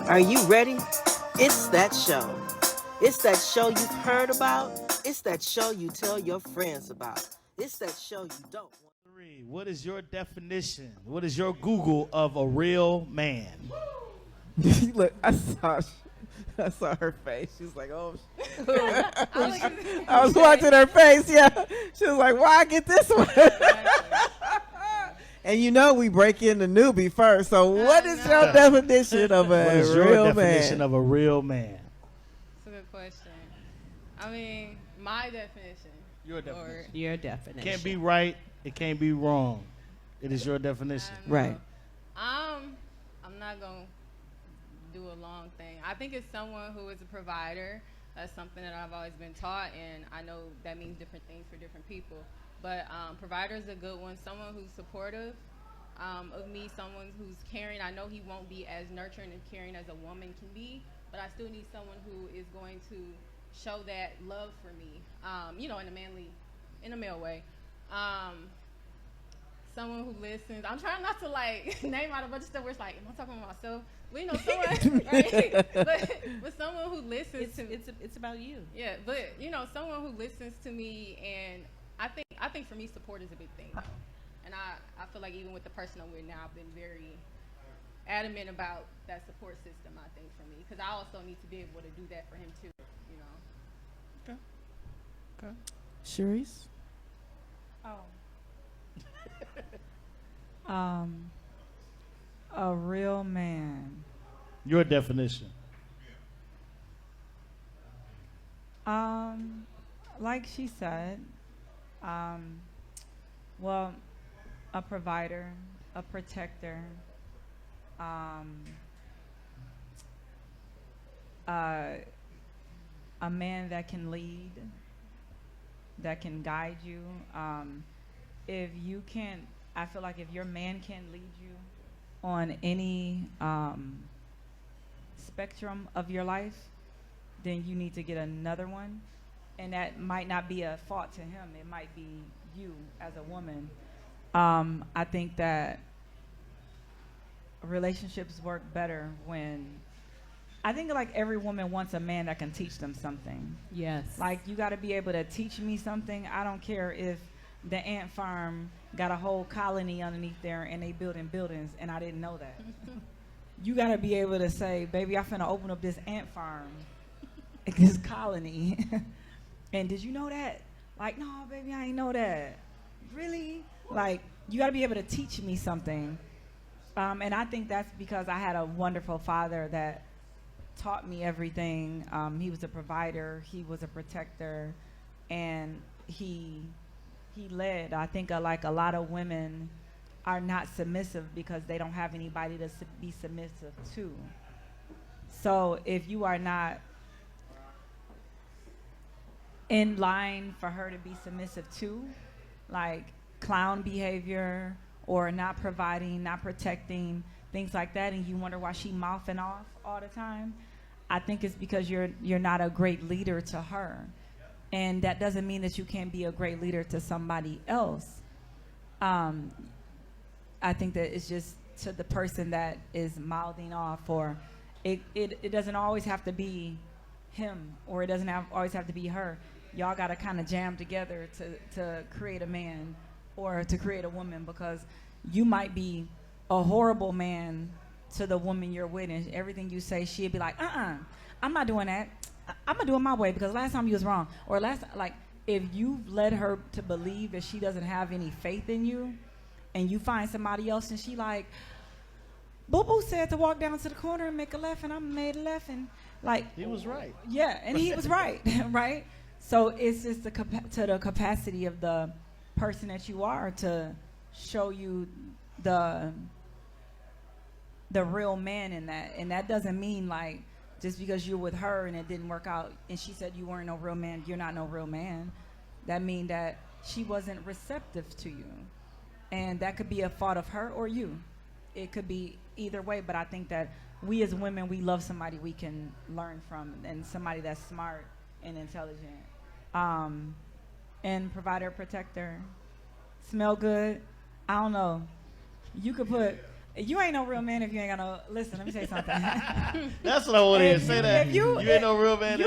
Are you ready? It's that show. It's that show you've heard about. It's that show you tell your friends about. It's that show you don't want. Three. What is your definition? What is your Google of a real man? Look, I saw her face. She was like, "Oh." I was watching her face. Yeah, she was like, "Why I get this one?" And you know we break in the newbie first. So what is your definition of a What is real your definition man? of a real man? That's a good question. I mean, my definition. Your definition. Your definition. Can't be right. It can't be wrong. It is your definition. Right. I'm not gonna do a long thing. I think it's someone who is a provider. That's something that I've always been taught, and I know that means different things for different people. But provider is a good one. Someone who's supportive of me, someone who's caring. I know he won't be as nurturing and caring as a woman can be, but I still need someone who is going to show that love for me, in a male way. Someone who listens. I'm trying not to name out a bunch of stuff where it's like, am I talking about myself? Well, someone, right? but someone who listens to me. It's about you. Yeah, but someone who listens to me, and I think for me, support is a big thing. And I feel like even with the person I'm with now, I've been very adamant about that support system. I think for me, because I also need to be able to do that for him too. Okay. Sharice? A real man. Your definition. Like she said, well, a provider, a protector, a man that can lead, that can guide you. If you can't, I feel like if your man can't lead you on any spectrum of your life, then you need to get another one. And that might not be a fault to him. It might be you as a woman. I think that relationships work better when, I think like every woman wants a man that can teach them something. Yes. Like you got to be able to teach me something. I don't care if the ant farm got a whole colony underneath there and they building buildings and I didn't know that. You got to be able to say, baby, I finna open up this ant farm, this colony. And did you know that? Like, no, baby, I ain't know that. Really? Like, you got to be able to teach me something. And I think that's because I had a wonderful father that taught me everything. He was a provider, he was a protector, and he led. I think like a lot of women are not submissive because they don't have anybody to be submissive to. So if you are not in line for her to be submissive to, like clown behavior or not providing, not protecting, things like that, and you wonder why she mouthing off all the time, I think it's because you're not a great leader to her. And that doesn't mean that you can't be a great leader to somebody else. I think that it's just to the person that is mouthing off, or it doesn't always have to be him, or it doesn't always have to be her. Y'all got to kind of jam together to create a man or to create a woman, because you might be a horrible man to the woman you're with, and everything you say, she'd be like, I'm not doing that. I'm going to do it my way because last time you was wrong. Or if you've led her to believe that she doesn't have any faith in you, and you find somebody else and she like, Boo-Boo said to walk down to the corner and make a left, and I made a left, and like. He was right. Yeah, and he was right, right? So it's just to the capacity of the person that you are to show you the real man in that. And that doesn't mean like just because you're with her and it didn't work out and she said you weren't no real man, you're not no real man. That means that she wasn't receptive to you. And that could be a fault of her or you. It could be either way, but I think that we as women, we love somebody we can learn from, and somebody that's smart and intelligent. And provider, protector, smell good. I don't know. You could put, You ain't no real man if you ain't got no. Listen, let me say something. That's what I want to hear. If Say you- that. if you- ain't no real man.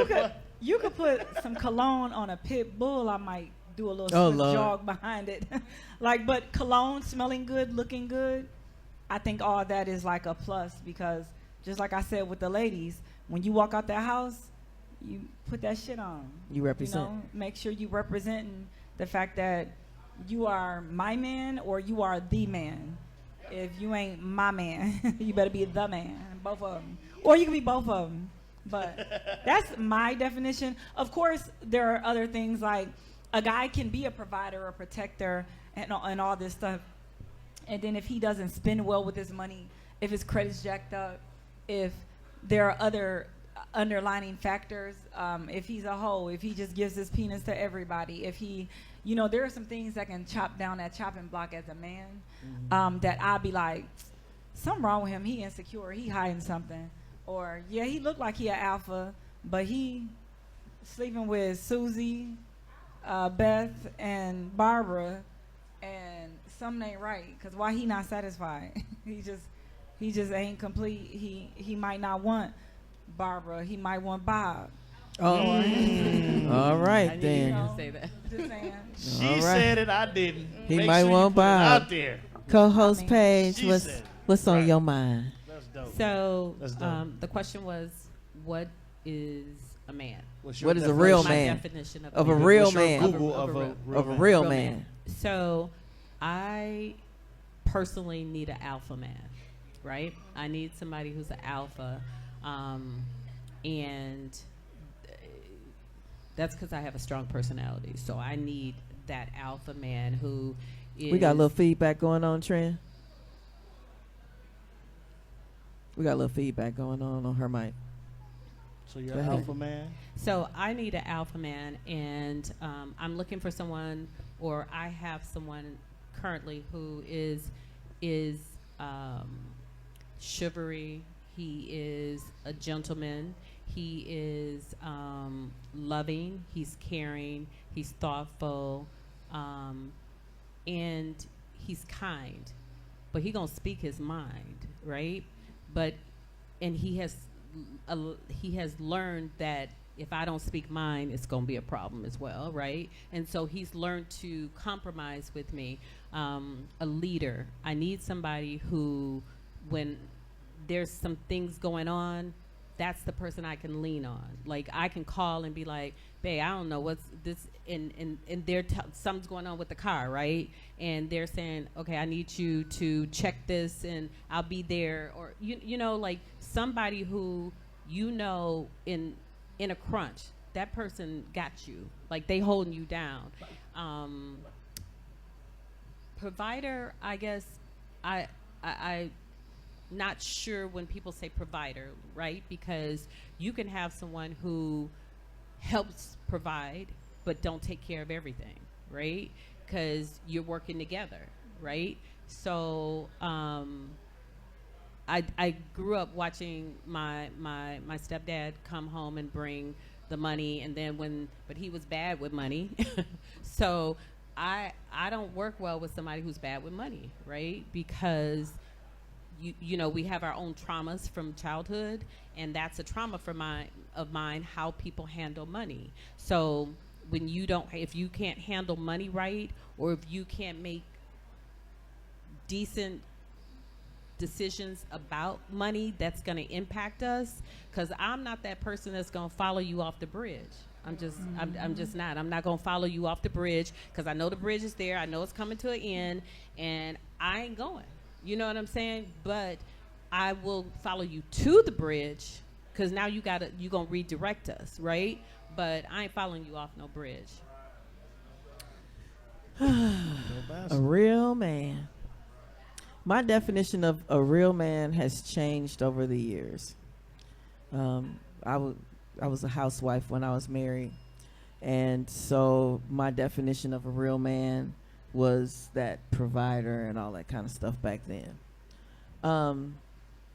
You could put some cologne on a pit bull. I might do a little Oh, swift Lord. jog behind it. Like, but cologne, smelling good, looking good, I think all that is like a plus because just like I said with the ladies, when you walk out that house, you put that shit on. You represent. You know, make sure you representing the fact that you are my man or you are the man. If you ain't my man, you better be the man. Both of them, or you can be both of them. But that's my definition. Of course, there are other things like a guy can be a provider or protector and all this stuff. And then if he doesn't spend well with his money, if his credit's jacked up, if there are other underlining factors, if he's a hoe, if he just gives his penis to everybody, if he, you know, there are some things that can chop down that chopping block as a man, that I'll be like, something wrong with him. He insecure. He hiding something. Or, yeah, he looked like he an alpha, but he sleeping with Susie, Beth, and Barbara, and something ain't right. Because why he not satisfied? he just ain't complete. He might not want Barbara. He might want Bob. Oh, all right I knew then. you were gonna say that. Just saying. She All right. said it. I didn't. He Make might sure you want put it Bob. out there. Co-host I mean, Paige, she what's said it. what's on Right. your mind? That's dope. So That's dope. the question was, what is a man? What's your What is a definition? real My man? definition of Of a man. real What's your man. Google Of of a a real- Of a man? real man. So I personally need an alpha man, right? I need somebody who's an alpha, and that's because I have a strong personality. So I need that alpha man who is. We got a little feedback going on, Trent. We got a little feedback going on her mic. So you're Go an ahead. alpha man. So I need an alpha man, and I'm looking for someone, or I have someone currently who is chivalry. He is a gentleman. He is loving. He's caring. He's thoughtful, and he's kind. But he gonna speak his mind, right? And he has learned that if I don't speak mine, it's going to be a problem as well, right? And so he's learned to compromise with me. A leader. I need somebody who, when there's some things going on, that's the person I can lean on. Like, I can call and be like, babe, I don't know what's this, and something's going on with the car, right? And they're saying, okay, I need you to check this, and I'll be there. Or, you know, like somebody who, you know, in a crunch, that person got you. Like, they holding you down. Provider, I guess, I not sure when people say provider, right? Because you can have someone who helps provide but don't take care of everything, right? Because you're working together, right? So I grew up watching my stepdad come home and bring the money, and then but he was bad with money. So I don't work well with somebody who's bad with money, right? Because you know, we have our own traumas from childhood, and that's a trauma of mine, how people handle money. So if you can't handle money right, or if you can't make decent decisions about money, that's going to impact us. Because I'm not that person that's going to follow you off the bridge. I'm just not. I'm not going to follow you off the bridge because I know the bridge is there. I know it's coming to an end, and I ain't going. You know what I'm saying? But I will follow you to the bridge because now you're going to redirect us, right? But I ain't following you off no bridge. A real man. My definition of a real man has changed over the years. I was a housewife when I was married, and so my definition of a real man was that provider and all that kind of stuff back then.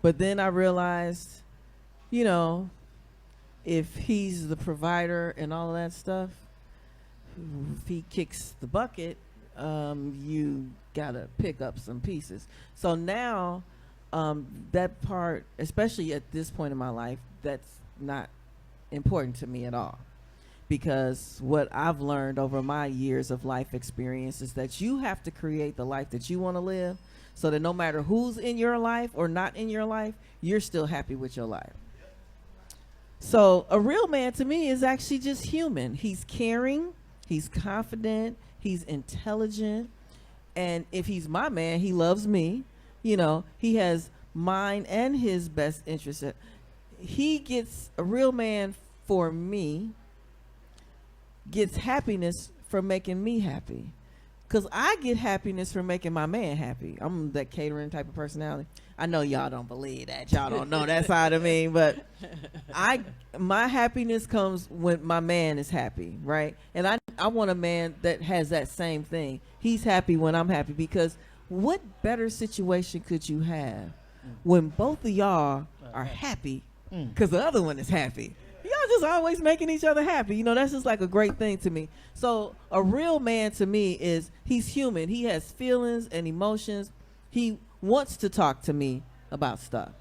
But then I realized, you know, if he's the provider and all of that stuff, if he kicks the bucket, you gotta pick up some pieces. So now that part, especially at this point in my life, that's not important to me at all. Because what I've learned over my years of life experience is that you have to create the life that you want to live, so that no matter who's in your life or not in your life, you're still happy with your life. So a real man to me is actually just human. He's caring, he's confident, he's intelligent, and if he's my man, he loves me. You know, he has mine and his best interest. He gets, a real man for me gets happiness from making me happy. Because I get happiness from making my man happy. I'm that catering type of personality. I know y'all don't believe that. Y'all don't know that side of me. But my happiness comes when my man is happy, right? And I want a man that has that same thing. He's happy when I'm happy, because what better situation could you have when both of y'all are happy because the other one is happy? Y'all just always making each other happy. You know, that's just like a great thing to me. So a real man to me is, he's human. He has feelings and emotions. He wants to talk to me about stuff.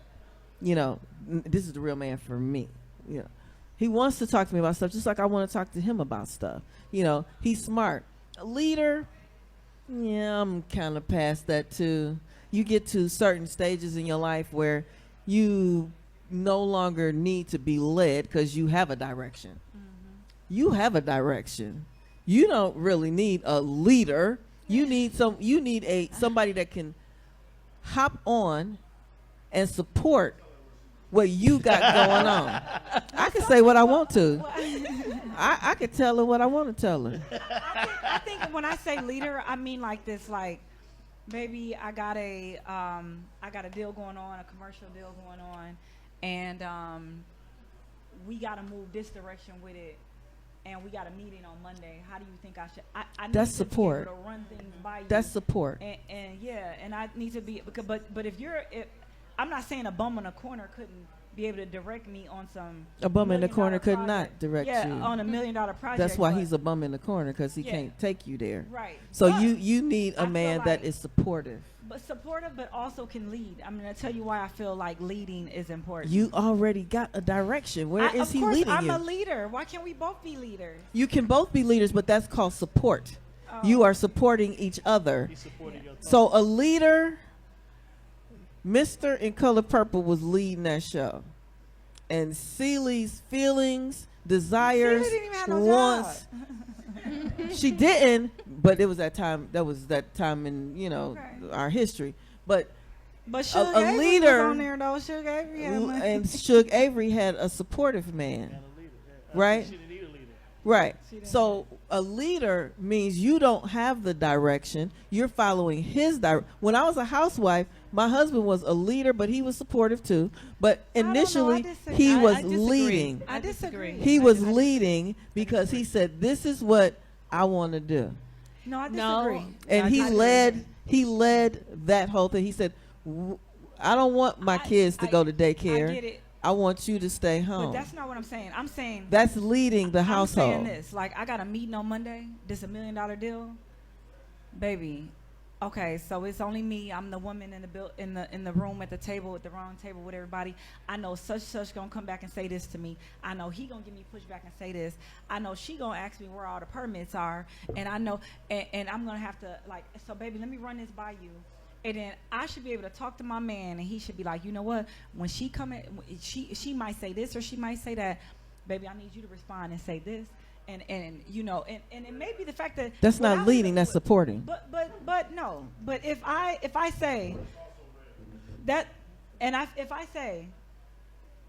You know, this is the real man for me. You know, he wants to talk to me about stuff just like I want to talk to him about stuff. You know, he's smart. A leader, yeah, I'm kind of past that too. You get to certain stages in your life where you no longer need to be led because you have a direction. You have a direction. You don't really need a leader. You need somebody that can hop on and support what you got going on. I can say what I want to. I can tell her what I want to tell her. I think when I say leader, I mean like this, like, baby, I got a deal going on, a commercial deal going on, and we got to move this direction with it, and we got a meeting on Monday. How do you think I should? I need That's to support. be able to run things by you. That's support. And yeah, and I need to be, but if I'm not saying a bum in a corner couldn't be able to direct me on some. A bum in the corner could project. not direct you. Yeah, on $1 million project. That's why he's a bum in the corner, because he can't take you there. Right. So But you need I a feel man like- that is supportive. But supportive, but also can lead. I'm going to tell you why I feel like leading is important. You already got a direction. Where is he leading I'm you? a leader. Why can't we both be leaders? You can both be leaders, but that's called support. Oh. You are supporting each other. He's supporting your thoughts. So a leader, Mr. in Color Purple was leading that show. And Celie's feelings, desires, Celie didn't even have no wants. She didn't, but it was that time. That was that time in Okay. our history. But But Suge a Avery leader- was on there, though. Suge Avery had money. and Suge Avery had a supportive man, And a leader. right? She didn't need a leader. Right. She didn't. So a leader means you don't have the direction. You're following his When I was a housewife, my husband was a leader, but he was supportive too. But I don't know, I initially, disagree. he I was disagree. leading. I disagree. He was leading because he said, "This is what I want to do," No, I No. disagree. and he led. He led that whole thing. He said, "I don't want my kids to go to daycare. I get it. I want you to stay But home." that's not what I'm saying. I'm saying That's leading the I'm household. saying this. Like, I got a meeting on Monday. This $1 million deal, baby. Okay, so it's only me. I'm the woman in the room at the table, at the wrong table with everybody. I know such gonna come back and say this to me. I know he gonna give me pushback and say this. I know she gonna ask me where all the permits are, and I know, and I'm gonna have to, like, so baby, let me run this by you. And then I should be able to talk to my man, and he should be like, you know what? When she come in, she might say this or she might say that. Baby, I need you to respond and say this. And it may be the fact that That's not without leading. even- That's supporting. But no. But if I say that, and if I say,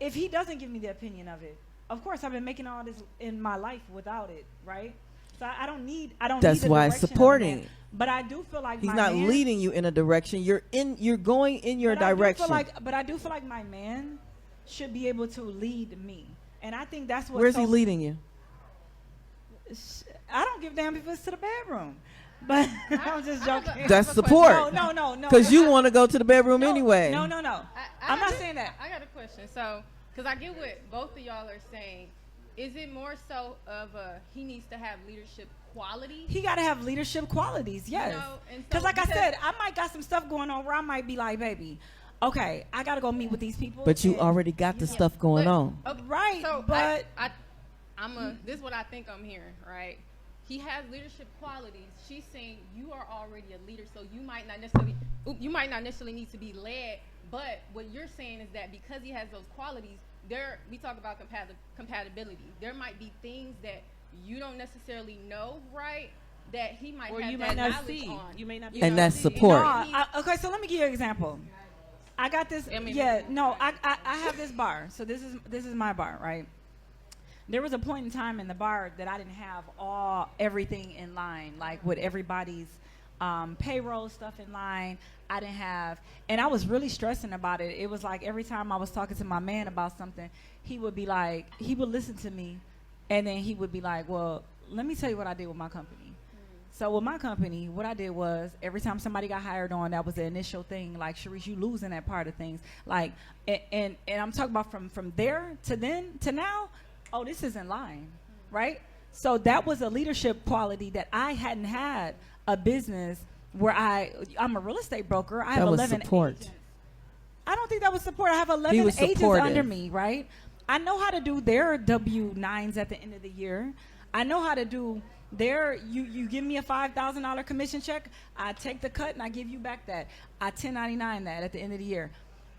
if he doesn't give me the opinion of it, of course I've been making all this in my life without it, right? So I don't need. That's need the why it's direction of a supporting. man. But I do feel like He's my not man, leading you in a direction. You're going in your but I do feel direction. but I do feel like my man should be able to lead me, and I think that's what. Where's he leading you? I don't give a damn if it's to the bedroom, but I'm just joking. That's a support. No. Because you want to go to the bedroom No, anyway. No. I'm not got saying that. I got a question. So, because I get what both of y'all are saying, is it more so of he needs to have leadership qualities? He got to have leadership qualities, yes. You know, and so Because like I because- said, I might got some stuff going on where I might be like, baby, okay, I gotta go meet with these people. But you and- already got the stuff going But- on. Okay, Right, So but- this is what I think I'm hearing, right? He has leadership qualities. She's saying you are already a leader, so you might not necessarily need to be led. But what you're saying is that because he has those qualities, we talk about compatibility. There might be things that you don't necessarily know, right? That he might Or have you that might not knowledge see. on. You may not be And able that's to see. support. Okay, so let me give you an example. I got this. I mean, I have this bar. So this is my bar, right? There was a point in time in the bar that I didn't have everything in line, like with everybody's payroll stuff in line. I didn't have, and I was really stressing about it. It was like every time I was talking to my man about something, he would be like, he would listen to me, and then he would be like, well, let me tell you what I did with my company. So with my company, what I did was every time somebody got hired on, that was the initial thing. Like, Sharice, you losing that part of things. Like, and I'm talking about from there to then to now. Oh, this is in line, right? So that was a leadership quality that I hadn't had a business where I'm a real estate broker. I have That was 11 support. agents. I don't think that was support. I have He 11 was agents supportive. under me, right? I know how to do their W-9s at the end of the year. I know how to do you give me a $5,000 commission check, I take the cut and I give you back that. I 1099 that at the end of the year.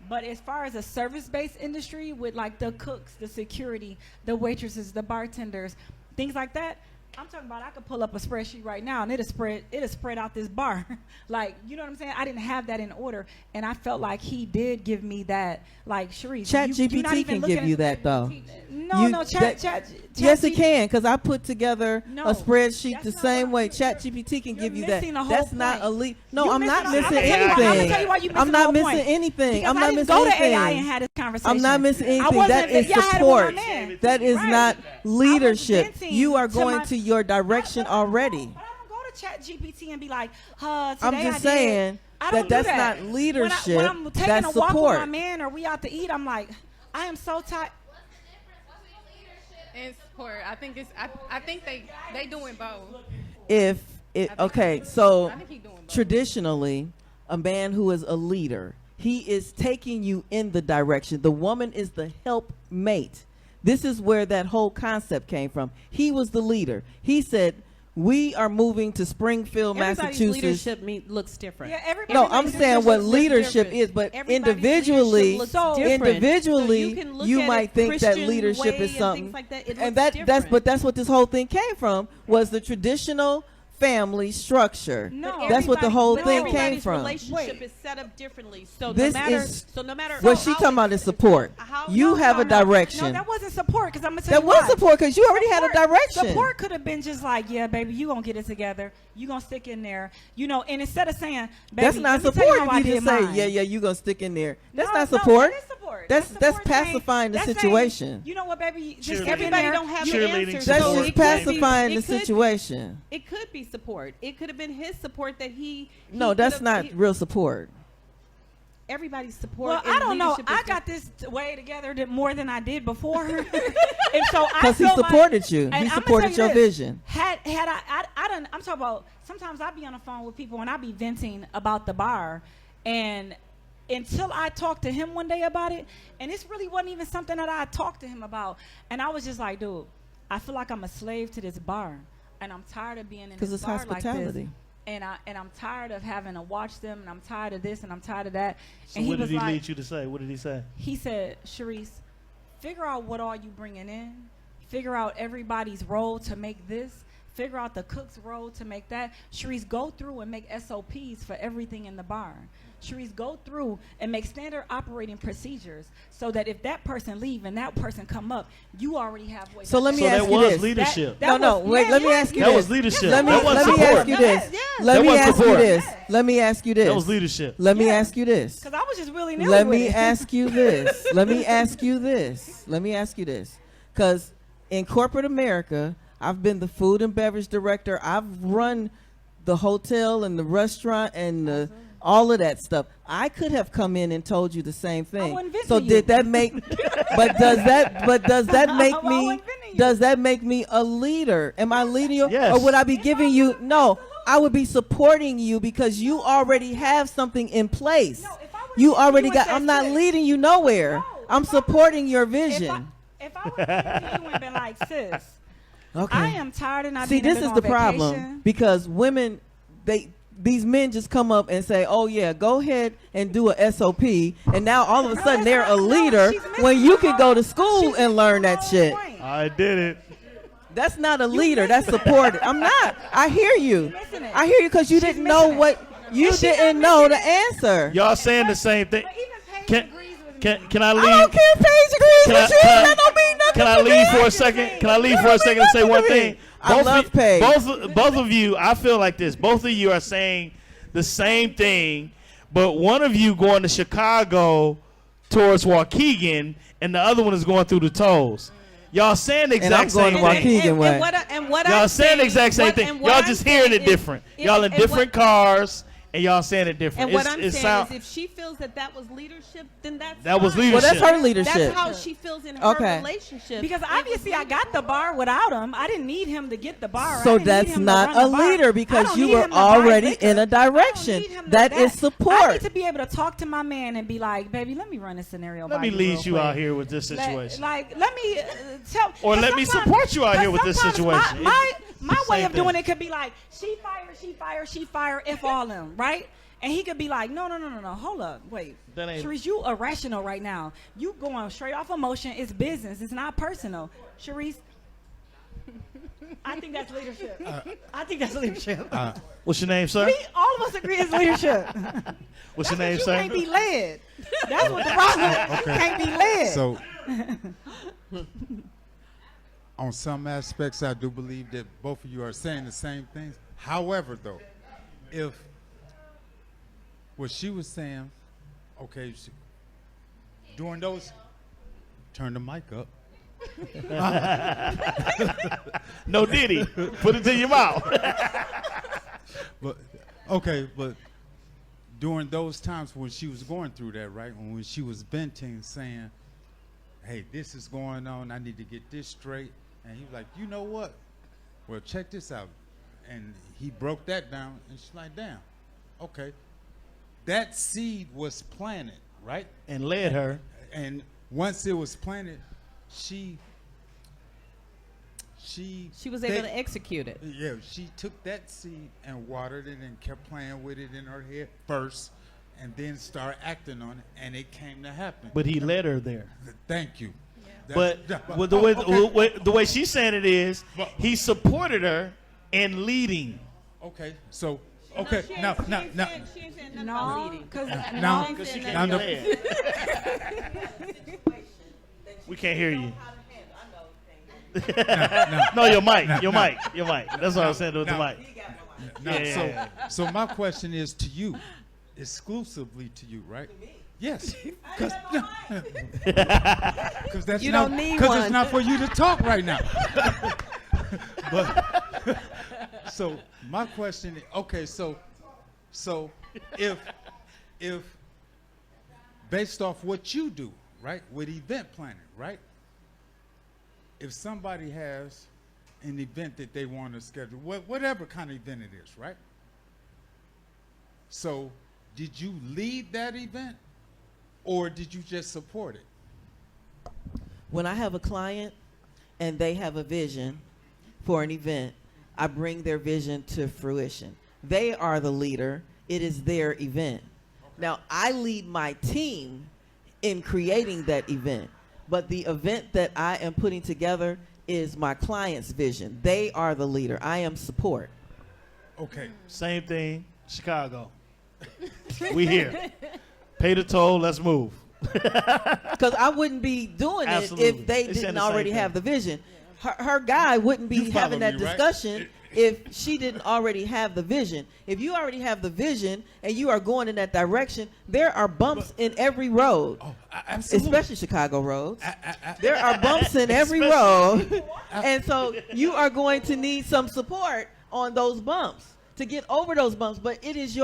But as far as a service-based industry with like the cooks, the security, the waitresses, the bartenders, things like that, I'm talking about I could pull up a spreadsheet right now and it'll spread out this bar. Like, you know what I'm saying? I didn't have that in order, and I felt like he did give me that. Like, Sharice, Chat you're not GPT even can looking give at- you that though. No, chat. Yes, it can, because I put together No, a spreadsheet that's the not same what way I'm- Chat you're- GPT can you're give you that. missing the whole That's not point. elite. No, You I'm not missing the- missing I'm gonna tell you anything. why you missing I'm the not whole missing point. anything. Because I'm I not didn't missing go anything. to AI and had this conversation. I'm not missing I anything. wasn't- That is yeah, I had it with support. my man. That is Right. not leadership. venting You are to going my- to your direction already. But I don't go to Chat GPT and be like, today I'm I just did. saying I that don't do that's that. not leadership. When I'm taking That's a walk with my support. man or we out to eat, I'm like, I am so tired. And support. I think I think they doing both. If it okay, so I think he doing both. traditionally, a man who is a leader, he is taking you in the direction. The woman is the helpmate. This is where that whole concept came from. He was the leader. He said, "We are moving to Springfield, Everybody's Massachusetts." leadership looks different. Yeah, everybody. No, I'm saying what looks leadership different. is, but Everybody's individually, leadership looks different. individually, So you can look you at might it think that Christian leadership way is and something, things like that. It and looks different. but that's what this whole thing came from, was the traditional family structure. No. That's what the whole But thing came everybody's from. relationship Wait. is set up differently. So This no matter, is no matter what she talking about is support. You have a direction. No, that wasn't support. Because I'm gonna tell That you was why. support because you already had a direction. Support could have been just like, yeah, baby, you gonna get it together. You gonna stick in there, you know. And instead of saying, baby, That's not let me tell support. you how I If you did just say, mine. yeah, you gonna stick in there. That's No, not no, support. that is support. That's support saying- pacifying the that's saying, situation. you know what, baby? Just Cheerleading. stick in everybody there. don't have the Cheerleading answers. That's support. So just it could be- pacifying the it could- situation. It could be support. It could have been his support that he. No, could that's have- not real support. Everybody's support. Well, and I don't know. leadership is I got this way together more than I did before, and so I Because he feel like- supported you. and He I'ma supported tell your you this. vision. Had I done, I'm talking about, sometimes I be on the phone with people and I be venting about the bar, and until I talked to him one day about it, and this really wasn't even something that I talked to him about, and I was just like, dude, I feel like I'm a slave to this bar, and I'm tired of being in Because this it's bar like hospitality. this. And I'm tired of having to watch them, and I'm tired of this, and I'm tired of that. So and what did was he like, lead you to say? What did he say? he said, Sharice, figure out what all you bringing in. Figure out everybody's role to make this. Figure out the cook's role to make that. Sharice, go through and make SOPs for everything in the bar. Sharice, go through and make standard operating procedures so that if that person leave and that person come up, you already have what. So let me So ask that you was this. leadership. No, wait, let me ask you That this. was leadership. Let me That was ask support. you this. Yes. Let That me was ask you support. this. Let me ask you this. That was leadership. Let me Yeah. ask you this. Because I was just really nilly Let with me it. ask you this. Let me ask you this. Let me ask you this. Because in corporate America, I've been the food and beverage director. I've run the hotel and the restaurant and all of that stuff. I could have come in and told you the same thing. wasn't venting So you. did that make? But does that make I me? wasn't venting you. Does that make me a leader? Am I leading you, Yes. or would I be giving you? No, I would be supporting you because you already have something in place. No, if I would've You already You got. said I'm not sis. leading you nowhere. No, I'm if I- supporting your If I, vision. if I would have came to you and been like, sis, Okay. I am tired and not See, being this able is to the go on problem vacation. because women, these men just come up and say, "Oh yeah, go ahead and do a SOP," and now all of a No, sudden it's they're not- a no, learner she's missing when you the could go to whole- school she's and learn missing that the shit. whole point. I did it. That's not a leader. That's supported. I'm not. I hear you. missing it. I hear you because you She's didn't know missing it. what you And she not didn't know the missing answer. Y'all saying the same thing. But even Paige Can agrees with me. can I I leave? don't care if Paige agrees Can I- with you. can I- That don't mean nothing. Can I to leave me. for a second? Can I leave for a second and say one thing? I love of, Paige. both of you, I feel like this. Both of you are saying the same thing, but one of you going to Chicago towards Waukegan, and the other one is going through the tolls. Y'all saying the And I'm exact going same to thing. Waukegan way. Y'all saying the exact same thing. Y'all just hearing it different. Y'all in different cars, and y'all saying it different. And what It's- I'm it saying sound- is, if she feels that that was leadership, then that's That was fine. Well, that's leadership. her leadership. That's how she feels in her Okay. relationship. Because It was obviously I got the bar without him. I didn't need him to get the bar. I So didn't need that's him to not run a the bar. leader I because don't you need were him to buy already liquor. in a I don't direction. need him to That that. is I support. need to be able to talk to my man and be like, baby, let me run this scenario. Let by me you lead real you quick. out here with this situation. Let me tell. Or 'cause let me sometimes- support you out here with this 'cause sometimes situation. My It's the way same of doing thing. it could be like, she fire, if all them, right? And he could be like, no, hold up, wait. That ain't- Sharice, you irrational right now. You going straight off emotion. It's business. It's not personal. Sharice, I think that's leadership. I think that's leadership. What's your name, sir? All of us agree it's leadership. What's your That's name, what you sir? can't be led. That's what the problem is. You can't be led. So, on some aspects, I do believe that both of you are saying the same things. However, though, if what she was saying, okay, during those, turn the mic up. No Diddy. Put it to your mouth. But okay, but during those times when she was going through that, right, when she was venting, saying, "Hey, this is going on. I need to get this straight," and he was like, "You know what? Well, check this out," and he broke that down, and she's like, "Damn, okay." That seed was planted, right? And led her. And once it was planted, she was able to execute it. Yeah, she took that seed and watered it and kept playing with it in her head first, and then started acting on it, and it came to happen. But he led her there. Thank you. But That's- with okay. the way she's saying it is, But- he supported her in leading. Okay, so okay, now, She ain't saying nothing about No, leading. because now, Because she now, can't no, be led. We can't hear you. No, your mic. That's what I was saying with the now- mic. now, Yeah. so my question is to you, exclusively to you, right? Yes, because that's You not don't need because one. it's not for you to talk right now. But so my question is, okay, so if based off what you do, right, with event planning, right? If somebody has an event that they want to schedule, whatever kind of event it is, right? So did you lead that event or did you just support it? When I have a client and they have a vision for an event, I bring their vision to fruition. They are the leader. It is their event. Now, I lead my team in creating that event, but the event that I am putting together is my client's vision. They are the leader. I am support. Okay. Same thing, Chicago. We here. Pay the toll. Let's move. Because I wouldn't be doing Absolutely. it if they They saying didn't the same already thing. have the vision. Her guy wouldn't be You having follow that me, right? discussion if she didn't already have the vision. If you already have the vision and you are going in that direction, there are bumps in every road, Oh, absolutely. especially Chicago roads. There are bumps in every road. And so you are going to need some support on those bumps to get over those bumps. But it is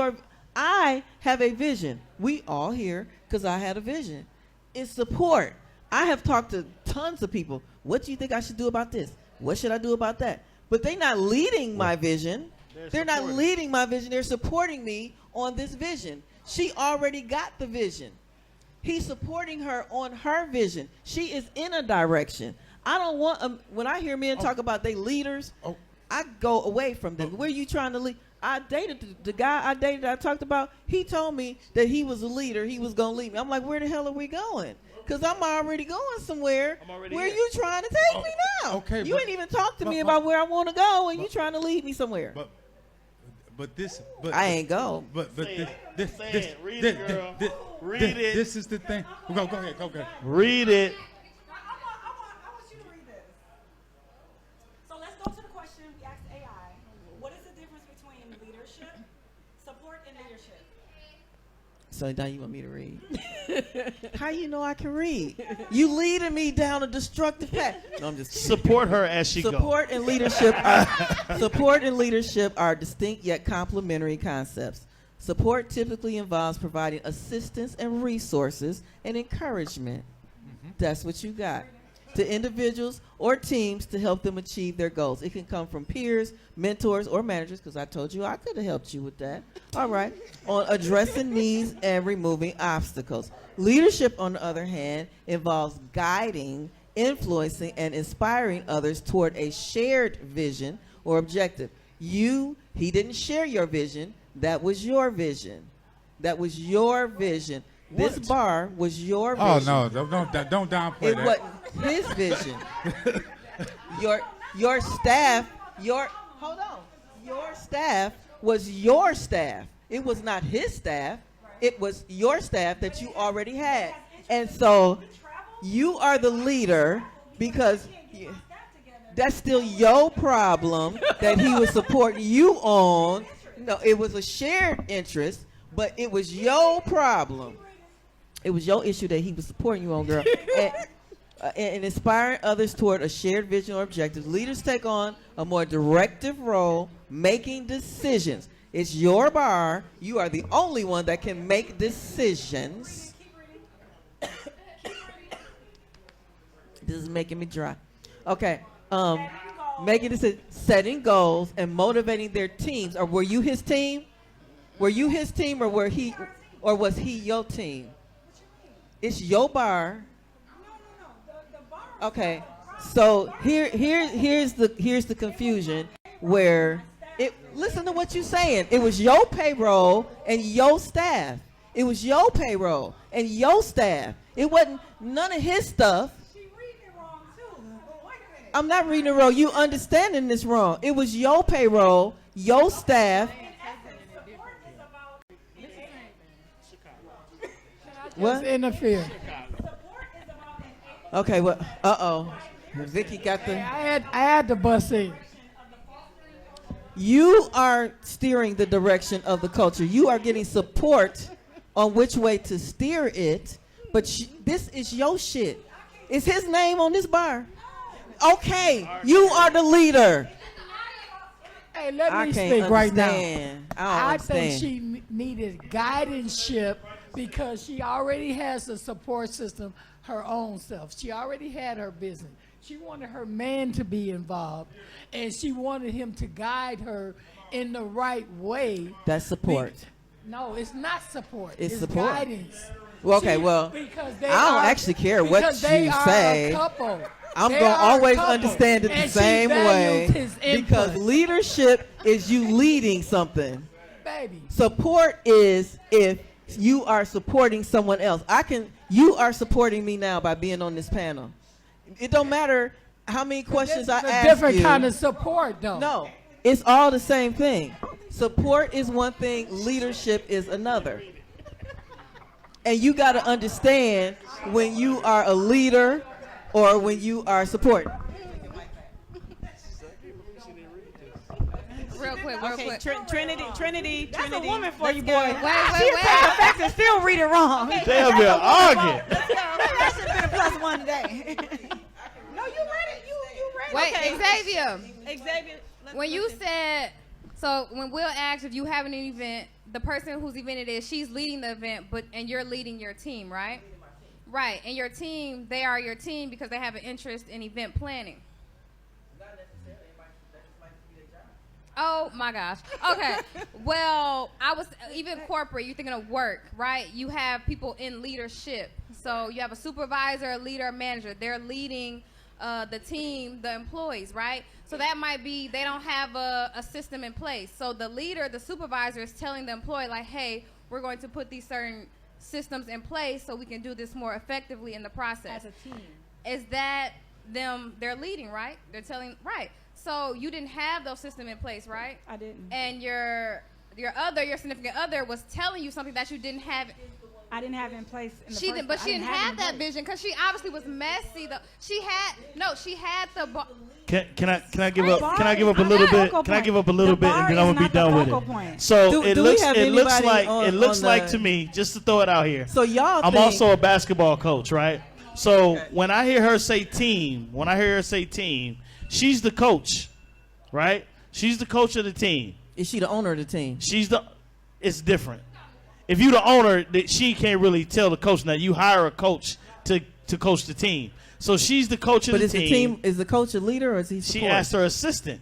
I have a vision. We all here because I had a vision. It's support. I have talked to tons of people. What do you think I should do about this? What should I do about that? But they're not leading my vision. They're not leading my vision. They're supporting me on this vision. She already got the vision. He's supporting her on her vision. She is in a direction. I don't want, when I hear men talk about they leaders, I go away from them. Where are you trying to lead? I dated the guy I talked about. He told me that he was a leader. He was going to lead me. I'm like, where the hell are we going? Because I'm already going somewhere. Where you trying to take me now? Okay, you ain't even talked to me about where I want to go, and you trying to lead me somewhere. But I ain't go. Read it, girl. Read it. This is the thing. Go ahead. Read it. I want you to read this. So let's go to the question we asked AI. What is the difference between leadership, support, and leadership? So now you want me to read? How you know I can read? You leading me down a destructive path. No, I'm just kidding. Support her as she goes. Support and leadership are distinct yet complementary concepts. Support typically involves providing assistance and resources and encouragement. That's what you got. To individuals or teams to help them achieve their goals. It can come from peers, mentors, or managers, because I told you I could have helped you with that. All right. On addressing needs and removing obstacles. Leadership, on the other hand, involves guiding, influencing, and inspiring others toward a shared vision or objective. He didn't share your vision. That was your vision. That was your vision. This bar was your vision. Oh, no, don't downplay it that. wasn't his vision. your staff, your staff was your staff. It was not his staff. It was your staff that you already had. And so you are the leader because that's still your problem that he was supporting you on. No, it was a shared interest, but it was your problem. It was your issue that he was supporting you on, girl. And inspiring others toward a shared vision or objective. Leaders take on a more directive role, making decisions. It's your bar. You are the only one that can make decisions. This is making me dry. Okay. Making decisions, setting goals, and motivating their teams. Or were you his team? Were you his team, or was he your team? It's your bar. Okay, so here's the confusion where listen to what you're saying. It was your payroll and your staff. It was your payroll and your staff. It wasn't none of his stuff. I'm not reading it wrong. You understanding this wrong. It was your payroll, your staff. What? Interfere. Okay, well, Vicky got the. I had to bust in. You are steering the direction of the culture. You are getting support on which way to steer it, but this is your shit. Is his name on this bar? Okay, you are the leader. Hey, let me speak right now. I think she needed guidance-ship because she already has a support system, her own self. She already had her business. She wanted her man to be involved, and she wanted him to guide her in the right way. That's support. No, it's not support. It's support. Guidance. Well, okay, I don't actually care what you say. Couple. I'm going to always understand it the same way because leadership is you leading something. Baby. Support is if you are supporting someone else. You are supporting me now by being on this panel. It don't matter how many questions I ask you. Different kind of support, though. No, it's all the same thing. Support is one thing, leadership is another. And you got to understand when you are a leader or when you are support. Real quick. Trinity. That's a woman for you, boy. Wait. Facts and still read it wrong. They have been arguing. That should have been a +1 today. No, you read it. You read it. Wait, Okay. Xavier. When you said, so when Will asked if you have an event, the person whose event it is, she's leading the event, and you're leading your team, right? Right, and your team, they are your team because they have an interest in event planning. Oh my gosh. Okay. Well, I was even corporate. You're thinking of work, right? You have people in leadership. So you have a supervisor, a leader, a manager. They're leading the team, the employees, right? So that might be they don't have a system in place. So the leader, the supervisor, is telling the employee like, "Hey, we're going to put these certain systems in place so we can do this more effectively in the process." As a team. Is that them? They're leading, right? They're telling, right? So you didn't have those systems in place, right? I didn't. And your significant other was telling you something that you didn't have. I didn't have it in place. In the She first didn't, but place. she I didn't it have in that place. vision because she obviously was messy. Though she had the. Can I give up? bar Can I give up a is little not the bit? focal Can I point. give up a little The bit, bar and then is I'm gonna be not the done with focal it. point. So Do it we looks have it looks anybody like on- it looks on like the- to me, just to throw it out here. So y'all I'm think, also a basketball coach, right? So when I hear her say team, she's the coach, right? She's the coach of the team. is she the owner of the team? It's different. If you the owner, she can't really tell the coach. Now you hire a coach to coach the team. So she's the coach of But the is the team, is the coach a leader or is he support? She asked her assistant.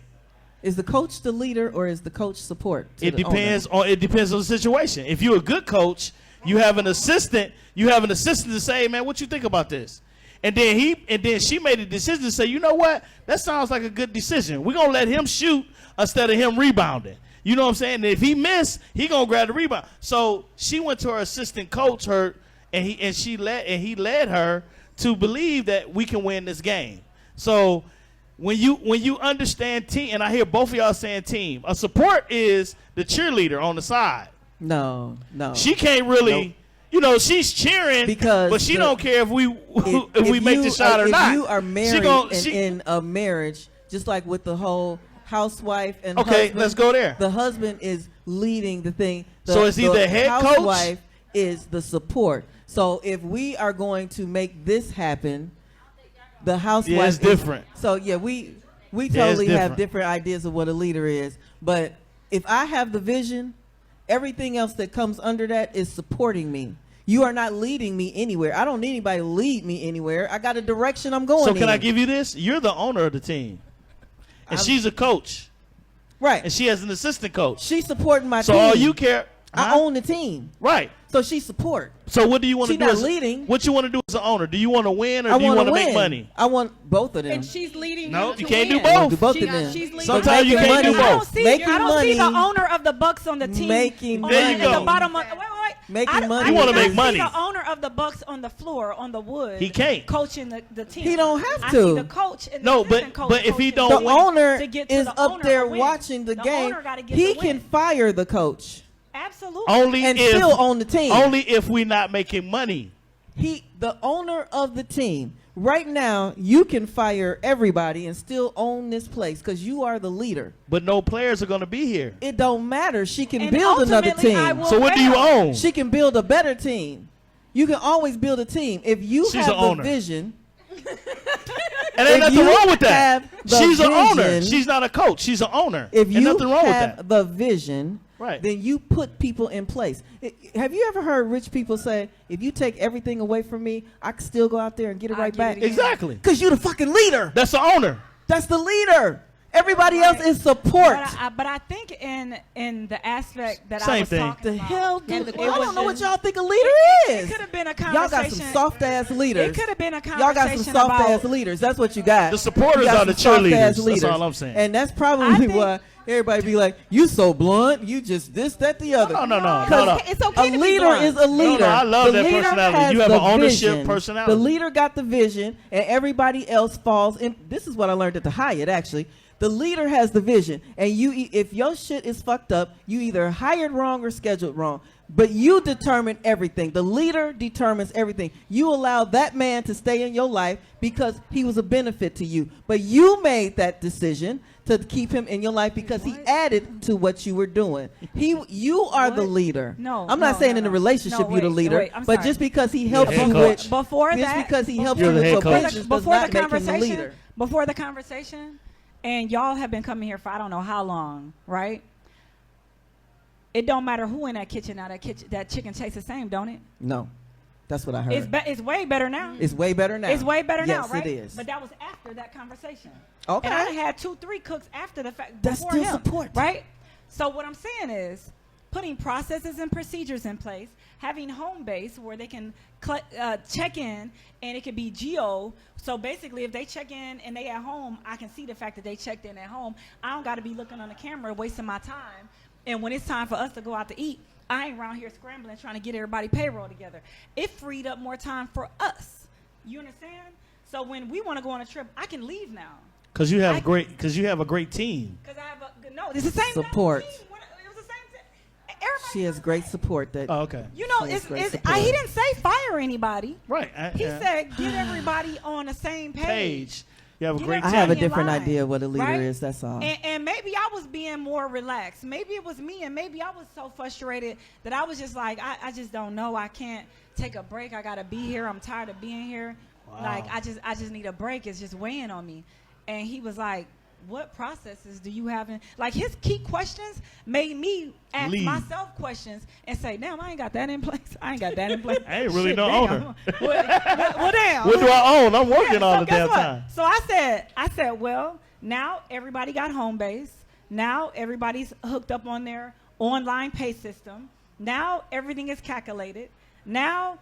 Is the coach the leader or is the coach support? To It the owner? depends on the situation. If you're a good coach, you have an assistant to say, "Hey, man, what you think about this?" And then she made a decision to say, "You know what? That sounds like a good decision. We're gonna let him shoot instead of him rebounding." You know what I'm saying? And if he missed, he gonna grab the rebound. So she went to her assistant coach, and he led her to believe that we can win this game. So when you understand team, and I hear both of y'all saying team, a support is the cheerleader on the side. No. She can't really. Nope. You know, she's cheering, but she don't care if we make the shot or not. If you are married in a marriage, just like with the whole housewife and husband, let's go there. The husband is leading the thing. So is he the head coach? Housewife is the support. So if we are going to make this happen, the housewife is different. So yeah, we totally have different ideas of what a leader is. But if I have the vision, everything else that comes under that is supporting me. You are not leading me anywhere. I don't need anybody to lead me anywhere. I got a direction I'm going in. So can I give you this? You're the owner of the team. And she's a coach. Right. And she has an assistant coach. She's supporting my team. So all you care. I own the team. Right. So she support. So what do you want to do? She's not leading. What you want to do as an owner? Do you want to win or I do you want to win. make money? I want both of them. And she's leading. No, to you can't win. do both. Do both She of them. she's leading. Sometimes you can't do money. both. Making I don't see the money. owner of the Bucks on the team. Making There you At go. the bottom of, wait. Making money. You wanna do not make money. See the owner of the Bucks on the floor, on the wood. He can't. Coaching the team. He don't have I to. see the coach and the No, assistant but coach if he coaching don't The to win- owner to get to is the up owner there to win. watching the game. Owner gotta get He the can win. fire the coach. Absolutely. Only And if still own the team. Only if we're not making money. The owner of the team. Right now, you can fire everybody and still own this place because you are the leader. But no players are going to be here. It don't matter. She can And build another ultimately, I team. will So what do you fail. own? She can build a better team. You can always build a team. If you She's have an the owner. vision. And ain't if nothing you wrong with that. have the She's an owner. vision- She's not a coach. She's an owner. If Ain't you nothing wrong with have that. the vision, Right. then you put people in place. Have you ever heard rich people say, if you take everything away from me, I can still go out there and get it I'll right get back? it again. Exactly. Because you're the fucking leader. That's the owner. That's the leader. Everybody else is support. But I think in the aspect that I Same was thing. talking The about, hell, dude? the I don't know what question- y'all think a leader it is. could have been a Y'all got conversation. some soft ass leaders. It could have been a conversation Y'all got some soft about ass leaders. That's what you got. The supporters You got are the some soft cheerleaders. ass That's leaders. all I'm saying. And that's I probably think- why everybody be like, "You so blunt. You just this, that, the other." No. It's okay A to be leader blunt. is a leader. I love The that leader personality. has You have the an ownership vision. personality. The leader got the vision, and everybody else falls in. This is what I learned at the Hyatt, actually. The leader has the vision, and if your shit is fucked up, you either hired wrong or scheduled wrong. But you determine everything. The leader determines everything. You allow that man to stay in your life because he was a benefit to you. But you made that decision to keep him in your life because he added to what you were doing. You are the leader. No, I'm not no, saying no, in a no. relationship No, you're the wait, leader, wait, I'm but sorry. just because he helps head you coach. with Before just that, because he helps You're you the with head your coach. business does before not the make him the conversation, leader. before the conversation, and y'all have been coming here for I don't know how long, right? It don't matter who in that kitchen now. That chicken tastes the same, don't it? No, That's what I heard. It's way better now. It's way better now. It's way better now, yes, right? it is. But that was after that conversation. Okay. And I had 2-3 cooks after the fact. That's before still him, support. right? So what I'm saying is putting processes and procedures in place, having home base where they can check in, and it could be geo. So basically, if they check in and they at home, I can see the fact that they checked in at home. I don't got to be looking on the camera, wasting my time. And when it's time for us to go out to eat, I ain't around here scrambling trying to get everybody payroll together. It freed up more time for us. You understand? So when we want to go on a trip, I can leave now. Because you have a great team. Because I have it's the same support. Team. It was the same thing. Everybody She has great support. That okay. You know, he didn't say fire anybody. Right. He said get everybody on the same page. You have a great I team. have a different idea of what a leader right? is. That's all. And maybe I was being more relaxed. Maybe it was me, and maybe I was so frustrated that I was just like, I just don't know. I can't take a break. I gotta be here. I'm tired of being here. Wow. Like I just need a break. It's just weighing on me. And he was like, what processes do you have in, like his key questions made me ask myself questions and say, damn, I ain't got that in place. I ain't got that in place. I ain't really Shit, no damn. owner. Well, damn. What do I own? I'm working so all the guess damn what? time. So I said, well, now everybody got home base. Now everybody's hooked up on their online pay system. Now everything is calculated. Now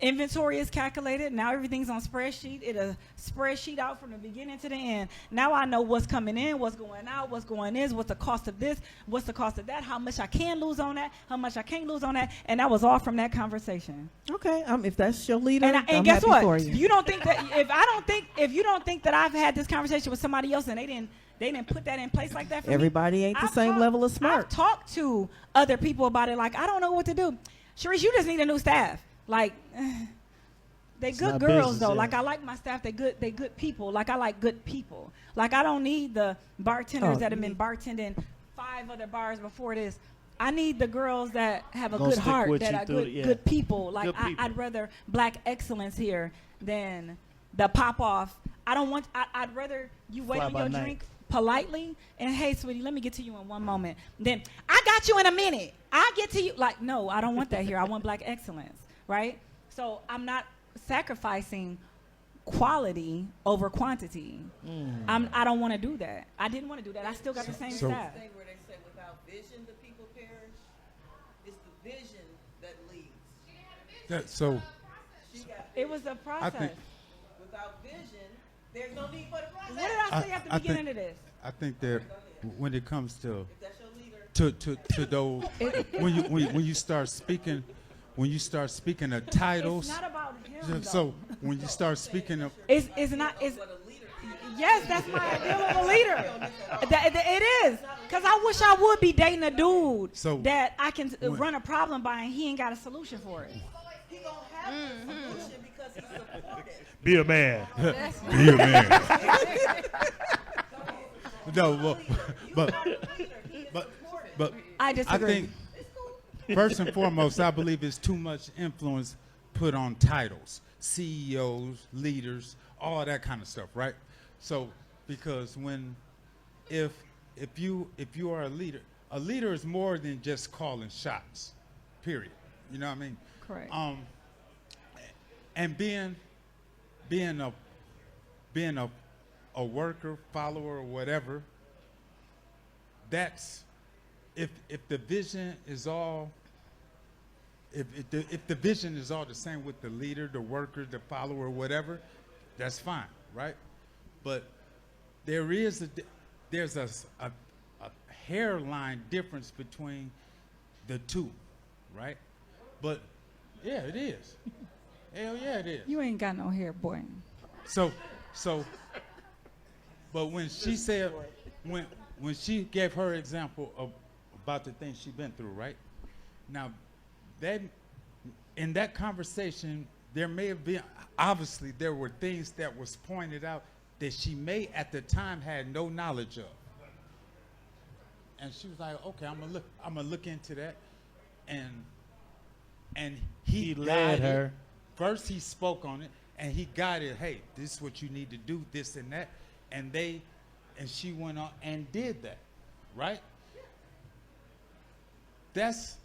inventory is calculated. Now everything's on spreadsheet. It'll spreadsheet out from the beginning to the end. Now I know what's coming in, what's going out, what's going in, what's the cost of this, what's the cost of that, how much I can lose on that, how much I can't lose on that. And that was all from that conversation. Okay, if that's your leader, and I'm guess happy what? for you. You don't think that if you don't think that I've had this conversation with somebody else and they didn't put that in place like that for Everybody me, ain't the same level of smart. I've talked to other people about it. Like, I don't know what to do. Sharice, you just need a new staff. Like, they good girls business, though. yeah. Like, I like my staff. They good people. Like, I like good people. Like, I don't need the bartenders that have been bartending 5 other bars before this. I need the girls that have a Gonna good stick heart, with that you are through good, it, yeah. good people. Like, Good people. I'd rather black excellence here than the pop off. I don't want. I'd rather you wait Fly on by your night. drink politely and, hey, sweetie, let me get to you in one moment. Then I got you in a minute. I get to you. Like, no, I don't want that here. I want black excellence, right? So I'm not sacrificing quality over quantity. I don't want to do that. I didn't want to do that. I still got the same staff. Thing where they say without vision the people perish. It's the vision that leads. It was a process. think- Without vision, there's no need for the process. What did I say at the beginning of this? I think that when it comes to If that's your leader. to those when you start speaking of titles. It's not about him, So when you start speaking of It's not. It's, yes, that's my ideal of a leader. It is. Because I wish I would be dating a dude that I can run a problem by and he ain't got a solution for it. He gonna have a solution because he's supportive. Be a man. be a man. No, but I disagree. think first and foremost, I believe it's too much influence put on titles, CEOs, leaders, all that kind of stuff, right? So because if you are a leader is more than just calling shots, period. You know what I mean? Correct. And being a worker, follower, or whatever, that's if the vision is all if the vision is all the same with the leader, the worker, the follower, whatever, that's fine, right? But there's a hairline difference between the two, right? But yeah, it is. Hell yeah, it is. You ain't got no hair, boy. So, but when she said, when she gave her example about the things she'd been through, right? Now, that in that conversation, there may have been, obviously, there were things that was pointed out that she may at the time had no knowledge of. And she was like, okay, I'm gonna look into that. And he led her. First, he spoke on it, and he guided, hey, this is what you need to do, this and that. And she went on and did that, right? That's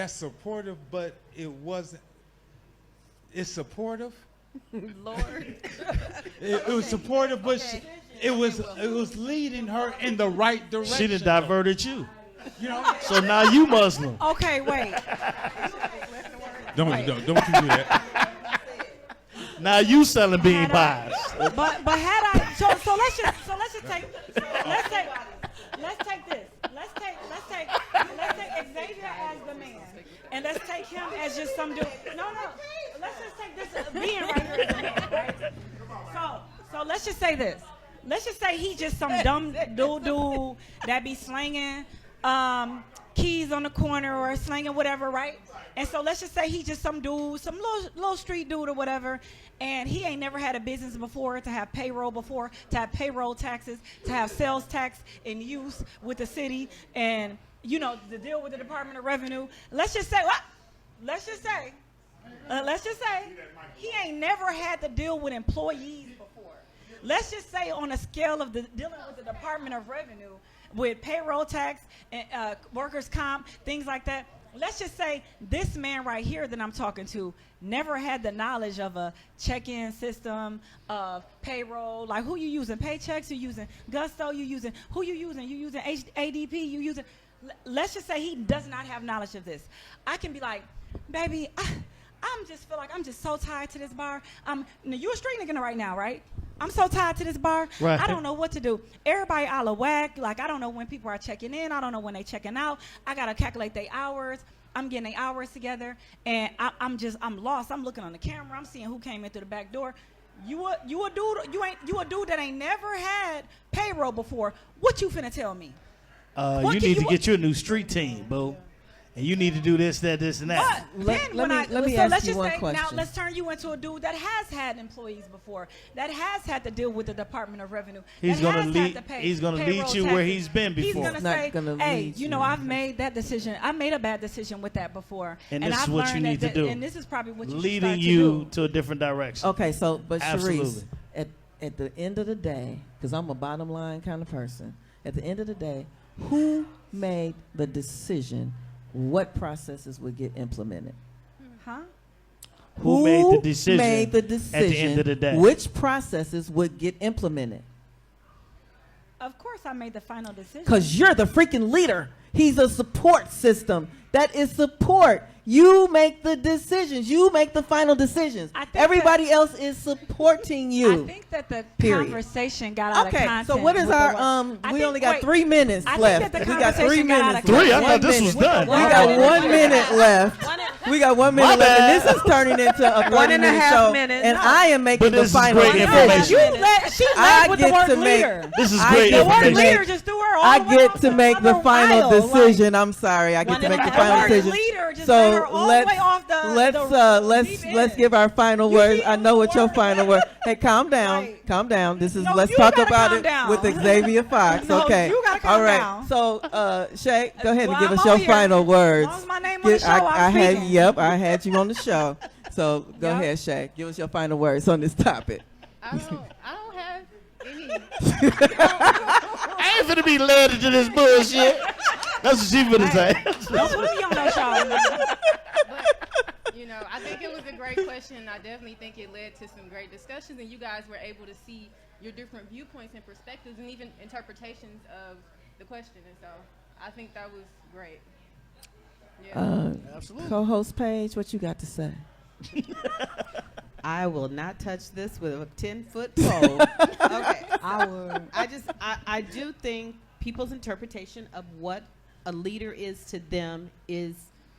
supportive, but it it's supportive. Lord. It was supportive, but it was leading her in the right direction. She done diverted you. You know. So now you Muslim. Okay, wait. Don't you do that. Now you selling bean pies. But had I so let's just take let's take this. Let's take Xavier as the man, and let's take him as just some dude. No. Let's just take this being right here as a man, right? So let's just say this. Let's just say he just some dumb dude that be slanging keys on the corner or slanging whatever, right? And so let's just say he just some dude, some little street dude or whatever, and he ain't never had a business before, to have payroll before, to have payroll taxes, to have sales tax in use with the city, and you know, the deal with the Department of Revenue. Let's just say he ain't never had to deal with employees before. Let's just say on a scale of dealing with the Department of Revenue with payroll tax and workers' comp, things like that. Let's just say this man right here that I'm talking to never had the knowledge of a check-in system, of payroll, like who you using, Paychecks, you using Gusto, you using ADP, you using. Let's just say he does not have knowledge of this. I can be like, baby, I'm just feel like I'm just so tied to this bar. Now you a street nigga right now, right? I'm so tied to this bar. Right. I don't know what to do. Everybody out of whack. Like, I don't know when people are checking in. I don't know when they checking out. I got to calculate their hours. I'm getting their hours together. And I'm lost. I'm looking on the camera. I'm seeing who came in through the back door. You a dude that ain't never had payroll before. What you finna tell me? You need to get you a new street team, boo. And you need to do this, that, this, and that. Let me ask you one question. Now let's turn you into a dude that has had employees before, that has had to deal with the Department of Revenue. He's gonna lead. He's gonna lead you where he's been before. He's gonna say, "Hey, you know, I've made that decision. I made a bad decision with that before, and this is what you need to do. And this is probably what you leading you to a different direction." Okay, so but Absolutely. Sharice, at the end of the day, because I'm a bottom line kind of person, at the end of the day, who made the decision? What processes would get implemented? Huh? Who made the decision? Made the decision at the end of the day? Which processes would get implemented? Of course, I made the final decision. Because you're the freaking leader. He's a support system. That is support. You make the decisions. You make the final decisions. Everybody else is supporting you. I think that the conversation got out of context. So what is our we only got 3 minutes left. We got 3 minutes. I thought this was done. We got 1 minute left. We got 1 minute left, and this is turning into a 30-minute show. And I am making the final decision. I get to make. This is great information. I get to make the final decision. I'm sorry. I get to make the final decision. So let's give our final words. I know what your final word. Hey, calm down. Calm down. This is let's talk about it with Xavier Fox. Okay. All right. So Shay, go ahead and give us your final words. I had you on the show. So go ahead, Shay. Give us your final words on this topic. I don't have any. I ain't finna be led into this bullshit. That's what she finna say. Don't put me on that show. But, you know, I think it was a great question. I definitely think it led to some great discussions, and you guys were able to see your different viewpoints and perspectives and even interpretations of the question. And so I think that was great. Yeah. Absolutely. Co-host Paige, what you got to say? I will not touch this with a 10-foot pole. Okay. I do think people's interpretation of what a leader is to them is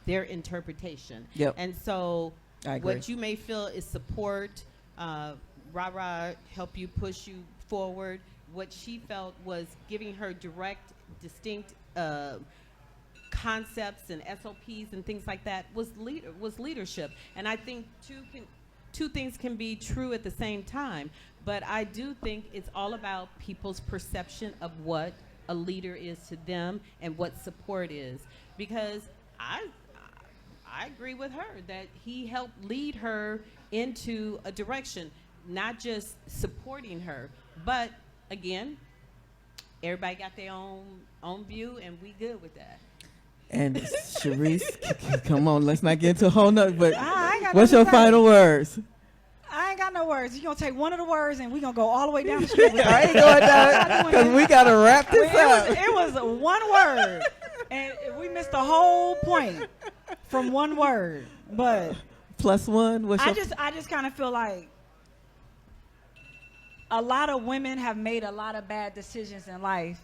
their interpretation. Yep. And so I agree. what you may feel is support, rah-rah, help you, push you forward. What she felt was giving her direct, distinct concepts and SOPs and things like that was leadership. And I think two things can be true at the same time. But I do think it's all about people's perception of what a leader is to them and what support is. Because I agree with her that he helped lead her into a direction, not just supporting her. But again, everybody got their own view, and we good with that. And Sharice, come on, let's not get into a whole nother. But I ain't got what's nothing your to say. final words? I ain't got no words. You're going to take one of the words and we're going to go all the way down the street. I ain't going down because we got to wrap this up. It was one word. And we missed the whole point from one word. But plus one. I just kind of feel like a lot of women have made a lot of bad decisions in life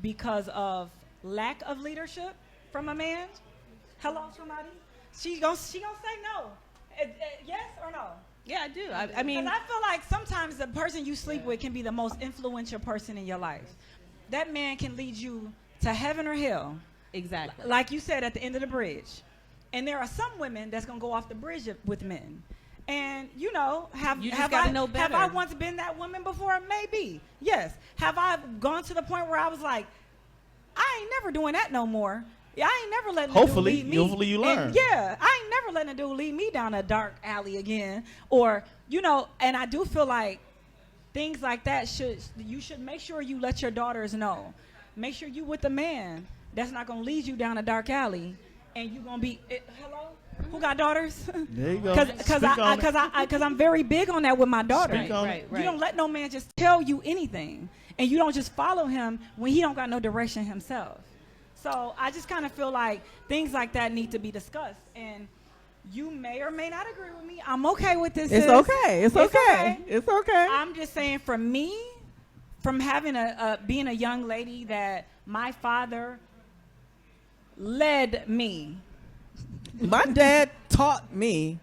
because of lack of leadership from a man. Hello, somebody? She gonna say no. Yes or no? Yeah, I do. I mean, because I feel like sometimes the person you sleep with can be the most influential person in your life. That man can lead you to heaven or hell. exactly. Like you said, at the end of the bridge. And there are some women that's gonna go off the bridge with men. And you know, You just gotta know have better. I once been that woman before? Maybe. Yes. Have I gone to the point where I was like, I ain't never doing that no more. Yeah, I ain't never letting the dude lead me. Hopefully you learn. And yeah, I ain't never letting a dude lead me down a dark alley again. Or, you know, and I do feel like things like that you should make sure you let your daughters know. Make sure you with a man that's not gonna lead you down a dark alley and you gonna be hello? Who got daughters? There you go. Because I'm very big on that with my daughter. Right. You don't let no man just tell you anything, and you don't just follow him when he don't got no direction himself. So I just kind of feel like things like that need to be discussed, and you may or may not agree with me. I'm okay with this. It's okay. It's okay. It's okay. I'm just saying, for me, from having being a young lady, that my father led me. My dad taught me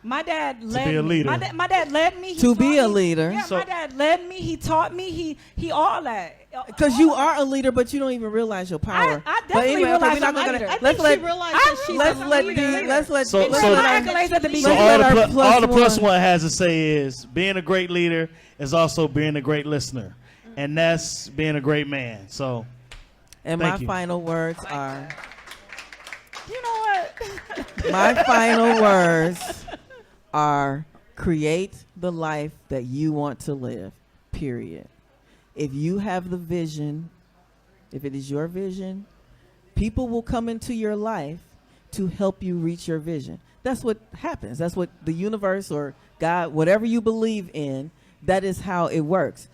My dad led be a me. leader. My dad led me. He to taught be a me. leader. Yeah, So- my dad led me. He taught me. He all that. Because you are a leader, but you don't even realize your power. I But definitely anyway, realize we're not I'm a gonna. leader. I Let's think let. she realized that she's Let's a let leader. the. Let's let. So- let's so- let my our- accolades at the So beginning. Let's let all our plus the plus one- one has to say is being a great leader is also being a great listener, and that's being a great man. So And Thank my you. final words are. You know what? My final words are: create the life that you want to live. Period. If you have the vision, if it is your vision, people will come into your life to help you reach your vision. That's what happens. That's what the universe or God, whatever you believe in, that is how it works.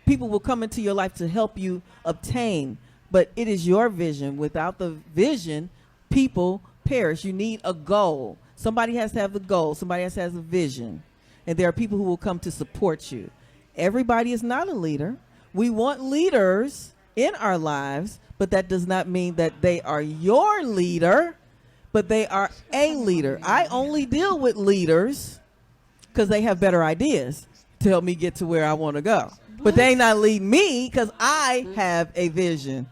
People will come into your life to help you obtain, but it is your vision. Without the vision, people perish. You need a goal. Somebody has to have the goal. Somebody has to have a vision. And there are people who will come to support you. Everybody is not a leader. We want leaders in our lives, but that does not mean that they are your leader, but they are a leader. I only deal with leaders because they have better ideas to help me get to where I want to go. But they ain't not lead me because I have a vision.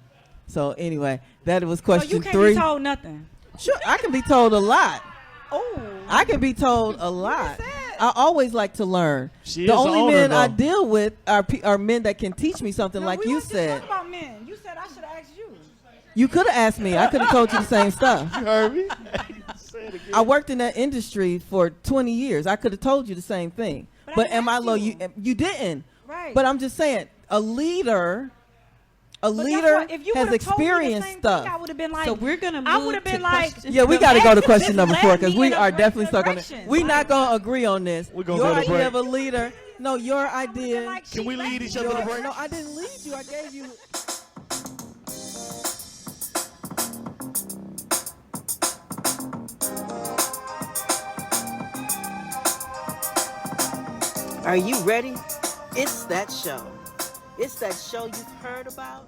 So anyway, that was So question you can't 3. be told nothing. Sure, I can be told a lot. Oh. I can be told a lot. I always like to learn. She is The the only owner, men I though. deal with are men that can teach me something, No, like we you weren't just said. talking about men. You said I should have asked you. You could have asked me. I could have told you the same stuff. you heard me. Say it again. I worked in that industry for 20 years. I could have told you the same thing. But I am I asked low? you. You didn't. Right. But I'm just saying, a leader But guess leader what? If you has would've told me the experienced same stuff. Thing, I would have been like, So we're gonna move I would have to been like, question- Yeah, we got to go to question This number led 4 because me we in a are great definitely stuck on it. direction. We're not going to agree on this. We're gonna Your go to idea break. of a leader. No, your idea. like, Can we lead each other to break? No, I didn't lead you. I gave you. Are you ready? It's that show. It's that show you've heard about.